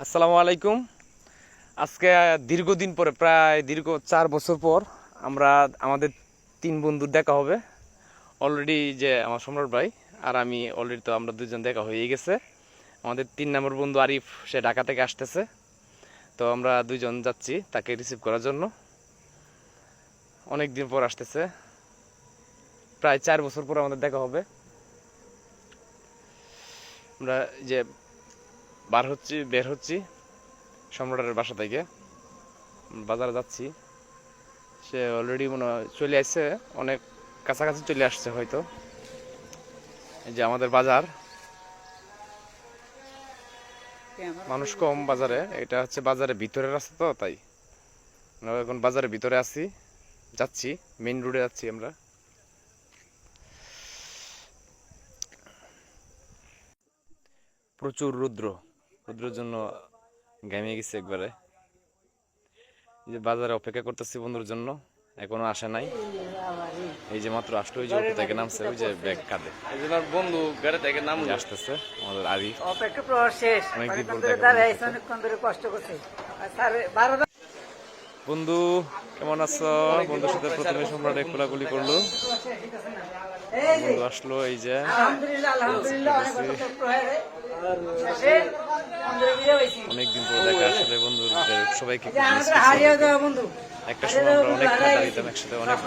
আসসালামু আলাইকুম। আজকে দীর্ঘদিন পরে প্রায় দীর্ঘ 4 বছর পর আমরা আমাদের তিন বন্ধুর দেখা হবে। অলরেডি যে আমার সম্রাট ভাই আর আমি অলরেডি তো আমরা দুজন দেখা হয়ে গেছে। আমাদের 3 নম্বর বন্ধু আরিফ, সে ঢাকা থেকে আসতেছে। তো আমরা দুজন যাচ্ছি তাকে রিসিভ করার জন্য। অনেক দিন পর আসতেছে, প্রায় 4 বছর পর আমাদের দেখা হবে। আমরা যে বের হচ্ছি সম্রাটের বাসা থেকে, বাজারে যাচ্ছি। সে অলরেডি মনে হয় চলে আসছে, অনেক কাছাকাছি চলে আসছে হয়তো। এই যে আমাদের বাজার, মানুষ কম বাজারে। এটা হচ্ছে বাজারের ভিতরের রাস্তা, তো তাই আমরা এখন বাজারের ভিতরে আছি, যাচ্ছি মেইন রোডে যাচ্ছি আমরা। প্রচুর রৌদ্রের জন্য ঘেমে গেছে একবারে। এই যে বাজারে অপেক্ষা করতেছি বন্ধুর জন্য, এখনো আসে নাই। এই যে মাত্র আসলো, ওই যে অটো থেকে নামছে, ওই যে ব্যাগ কাঁধে। এই যে আমার বন্ধু গাড়ি থেকে নামলো, আসতেছে আমাদের আরিফ। অপেক্ষা প্রবাস শেষ, অনেকদিন পর অনেকক্ষণ ধরে কষ্ট করছে। বন্ধু কেমন আছো? বন্ধুর সাথে প্রথমে সম্রাট কোলাকুলি করলো, বন্ধু আসলো। এই যে আলহামদুলিল্লাহ আলহামদুলিল্লাহ অনেকদিন পর দেখা, আসলে বন্ধুদের সবাইকে হারিয়ে যাওয়া বন্ধু একটা সময় আমরা অনেক খেলা দিতাম একসাথে, অনেক